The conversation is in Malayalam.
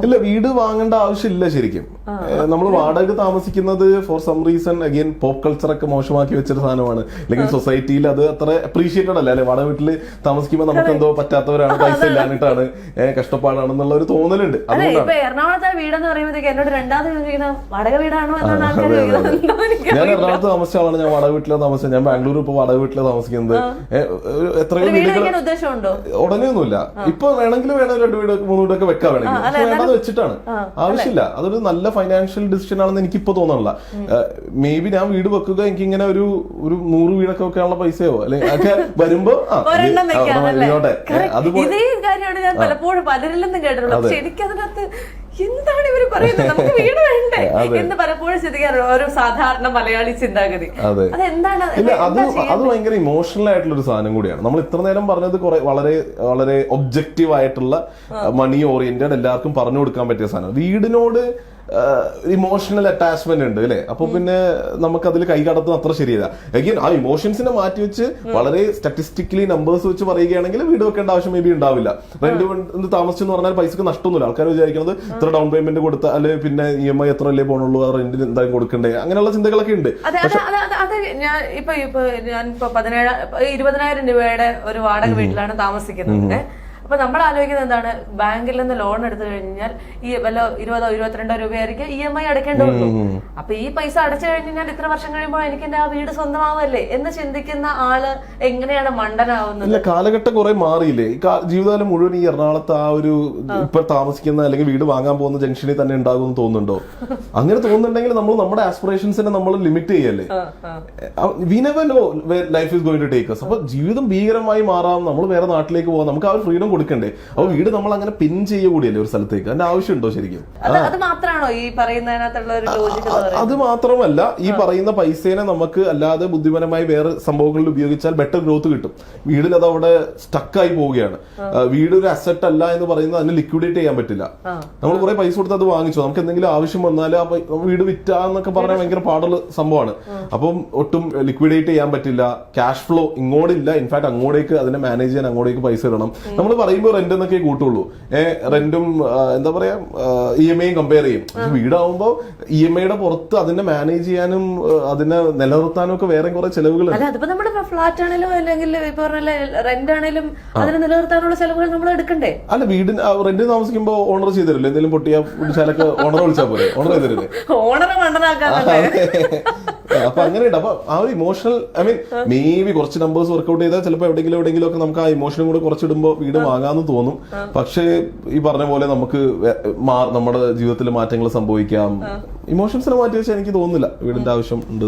ഇല്ല, വീട് വാങ്ങേണ്ട ആവശ്യമില്ല ശരിക്കും. നമ്മൾ വാടക താമസിക്കുന്നത് for some reason again pop culture ഒക്കെ മോശമാക്കി വെച്ചൊരു സാധനമാണ്. അല്ലെങ്കിൽ സൊസൈറ്റിയിൽ അത് അത്ര അപ്രീഷിയേറ്റഡ് അല്ല. അല്ലെ, വാടക വീട്ടിൽ താമസിക്കുമ്പോൾ നമുക്ക് എന്തോ പറ്റാത്തവരാണ്, പൈസ ഇല്ലാഞ്ഞിട്ടാണ്, കഷ്ടപ്പാടാണെന്നുള്ള ഒരു തോന്നലുണ്ട്. അതുകൊണ്ടാണ് എറണാകുളത്തെ വീടെന്ന് പറയുമ്പോഴത്തേക്ക് എന്നോട് രണ്ടാമത് വാടക വീടാണോ? ഞാൻ എറണാകുളത്ത് താമസിച്ച ആളാണ്. ഞാൻ വാടക വീട്ടിലാണ് താമസിച്ചത്. ഞാൻ ബാംഗ്ലൂർ ഇപ്പൊ വാടക വീട്ടിലാണ് താമസിക്കുന്നത്. എത്രയോ വീടുകൾ ഉദ്ദേശമുണ്ടോ? ഉടനെയൊന്നുമില്ല. ഇപ്പൊ വേണമെങ്കിൽ 2 വീട് 3 വീടൊക്കെ വെക്കാൻ വേണമെങ്കിൽ വേണ്ടത് വെച്ചിട്ടാണ്. ആവശ്യമില്ല. അതൊരു നല്ല ഫൈനാൻഷ്യൽ ഡിസിഷൻ ആണെന്ന് എനിക്കിപ്പോ തോന്നണില്ല. മേ ബി ഞാൻ വീട് വെക്കുക എനിക്ക് ഇങ്ങനെ ഒരു 100 വീടൊക്കെ വെക്കാനുള്ള പൈസയോ അല്ലെങ്കിൽ ഒക്കെ വരുമ്പോ ഇതേ കാര്യമാണ് ഞാൻ പലപ്പോഴും പലരിൽ നിന്നും കേട്ടിട്ടുള്ളത്. എനിക്കതിനകത്ത് എന്താണ് ഇവര് പറയുന്നത്, നമുക്ക് വീട് വേണ്ടേ എന്ന് പലപ്പോഴും ചിന്തിക്കാറുണ്ട്. ഒരു സാധാരണ മലയാളി ചിന്താഗതി. അതെന്താണ്? അത് ഭയങ്കര ഇമോഷണൽ ആയിട്ടുള്ള ഒരു സാധനം കൂടിയാണ്. നമ്മൾ ഇത്ര നേരം പറഞ്ഞത് വളരെ വളരെ ഒബ്ജക്റ്റീവ് ആയിട്ടുള്ള മണി ഓറിയന്റഡ് എല്ലാവർക്കും പറഞ്ഞു കൊടുക്കാൻ പറ്റിയ സാധനം. വീടിനോട് ഇമോഷണൽ അറ്റാച്ച്മെന്റ് ഉണ്ട് അല്ലെ. അപ്പൊ പിന്നെ നമുക്ക് അതിൽ കൈ കടത്തുന്ന അത്ര ശരിയല്ല. അഗൈൻ ആ ഇമോഷൻസിനെ മാറ്റി വെച്ച് വളരെ സ്റ്റാറ്റിസ്റ്റിക്കലി നമ്പേഴ്സ് വെച്ച് പറയുകയാണെങ്കിൽ വീട് വെക്കേണ്ട ആവശ്യം മേ ബി ഉണ്ടാവില്ല. റെന്റ് താമസിച്ചെന്ന് പറഞ്ഞാൽ പൈസക്ക് നഷ്ടമൊന്നുമില്ല. ആൾക്കാർ വിചാരിക്കുന്നത് ഇത്ര ഡൗൺ പേയ്മെന്റ് കൊടുത്ത അല്ലെ പിന്നെ EMI എത്ര അല്ലേ പോണുള്ളൂ, ആ റെന്റിന് എന്തായാലും കൊടുക്കണ്ടേ, അങ്ങനെയുള്ള ചിന്തകളൊക്കെ ഉണ്ട്. ഞാനിപ്പോ 20,000 രൂപയുടെ ഒരു വാടക വീട്ടിലാണ് താമസിക്കുന്നത്. അപ്പൊ നമ്മൾ ആലോചിക്കുന്നത് എന്താണ്, ബാങ്കിൽ നിന്ന് ലോൺ എടുത്തു കഴിഞ്ഞാൽ ഈ വല്ല 20-22 രൂപയായിരിക്കും EMI അടയ്ക്കേണ്ടതുള്ളൂ. അപ്പൊ ഈ പൈസ അടച്ചു കഴിഞ്ഞാൽ ഇത്ര വർഷം കഴിയുമ്പോൾ എനിക്ക് എന്റെ ആ വീട് സ്വന്തമാവല്ലേ എന്ന് ചിന്തിക്കുന്ന ആള് എങ്ങനെയാണ് മണ്ടനാവുന്നത്? ഇല്ല, കാലഘട്ടം കുറെ മാറിയില്ലേ. ജീവിതകാലം മുഴുവൻ ഈ എറണാകുളത്ത് ആ ഒരു ഇപ്പൊ താമസിക്കുന്ന അല്ലെങ്കിൽ വീട് വാങ്ങാൻ പോകുന്ന ജംഗ്ഷനിൽ തന്നെ ഉണ്ടാകുമെന്ന് തോന്നുന്നുണ്ടോ? അങ്ങനെ തോന്നുന്നുണ്ടെങ്കിൽ നമ്മൾ നമ്മുടെ ആസ്പിറേഷൻസിനെ നമ്മൾ ലിമിറ്റ് ചെയ്യല്ലേ. We never know where life is going to take us. അപ്പൊ ജീവിതം ഭീകരമായി മാറാം, നമ്മൾ വേറെ നാട്ടിലേക്ക് പോകാം, നമുക്ക് ആ ഒരു ഫ്രീഡം കൊടുക്കണ്ടേ. അപ്പൊ വീട് നമ്മൾ അങ്ങനെ പിൻ കൂടിയല്ലേ ഒരു സ്ഥലത്തേക്ക്. അതിന്റെ ആവശ്യമുണ്ടോ ശരിക്കും? അത് മാത്രമാണോ ഈ പറയുന്നതിനകത്തുള്ള ഒരു ലോജിക്? അത് മാത്രമല്ല, ഈ പറയുന്ന പൈസേനെ നമുക്ക് അല്ലാതെ ബുദ്ധിപരമായി വേറെ സംഭവങ്ങളിൽ ഉപയോഗിച്ചാൽ ബെറ്റർ ഗ്രോത്ത് കിട്ടും. വീടിൽ അത് അവിടെ സ്റ്റക്കായി പോവുകയാണ്. വീട് ഒരു അസറ്റ് അല്ല എന്ന് പറയുന്നത് അതിന് ലിക്വിഡേറ്റ് ചെയ്യാൻ പറ്റില്ല. നമ്മൾ കുറെ പൈസ കൊടുത്ത് അത് വാങ്ങിച്ചു, നമുക്ക് എന്തെങ്കിലും ആവശ്യം വന്നാൽ ആ വീട് വിറ്റാന്നൊക്കെ പറഞ്ഞാൽ ഭയങ്കര പാടുള്ള സംഭവമാണ്. അപ്പം ഒട്ടും ലിക്വിഡേറ്റ് ചെയ്യാൻ പറ്റില്ല. Cash flow ഇങ്ങോട്ടില്ല. ഇൻഫാക്ട് അങ്ങോട്ടേക്ക് അതിനെ മാനേജ് ചെയ്യാൻ അങ്ങോട്ടേക്ക് പൈസ ഇടണം. നമ്മൾ പറയുമ്പോൾ റെന്റ് എന്നൊക്കെ കൂട്ടുള്ളൂ. റെന്റും എന്താ പറയാ EMI കമ്പയർ ചെയ്യും. വീടാവുമ്പോ EMI പുറത്ത് അതിനെ മാനേജ് ചെയ്യാനും അതിനെ നിലനിർത്താനും ഒക്കെ വേറെ കുറെ ചെലവുകൾ. അതിപ്പോ നമ്മുടെ ഫ്ലാറ്റ് ആണെങ്കിലും അല്ലെങ്കിൽ റെന്റ് ആണെങ്കിലും അതിനെ നിലനിർത്താനുള്ള ചെലവുകൾ നമ്മൾ എടുക്കണ്ടേ? അല്ല, വീടിന് റെന്റ് താമസിക്കുമ്പോ ഓണർ ചെയ്തരില്ലേ? എന്തെങ്കിലും പൊട്ടിയാ പിടിച്ചാലൊക്കെ ഓണർ വിളിച്ചാൽ പോലെ ഓണർ ചെയ്തരില്ലേ? ഓണറെ മണ്ടനാക്കാൻ. അപ്പൊ അങ്ങനെയുണ്ട്. അപ്പൊ ആ ഒരു ഇമോഷണൽ മേ ബി കുറച്ച് നമ്പേഴ്സ് വർക്ക്ഔട്ട് ചെയ്താൽ ചിലപ്പോൾ എവിടെയെങ്കിലും ഒക്കെ നമുക്ക് ആ ഇമോഷനും കൂടെ കുറച്ചിടുമ്പോൾ വീട് വാങ്ങാന്ന് തോന്നും. പക്ഷേ ഈ പറഞ്ഞ പോലെ നമുക്ക് നമ്മുടെ ജീവിതത്തിൽ മാറ്റങ്ങൾ സംഭവിക്കാം. ഇമോഷൻസിനെ മാറ്റി വെച്ചാൽ എനിക്ക് തോന്നുന്നില്ല വീടിന്റെ ആവശ്യം ഉണ്ട്.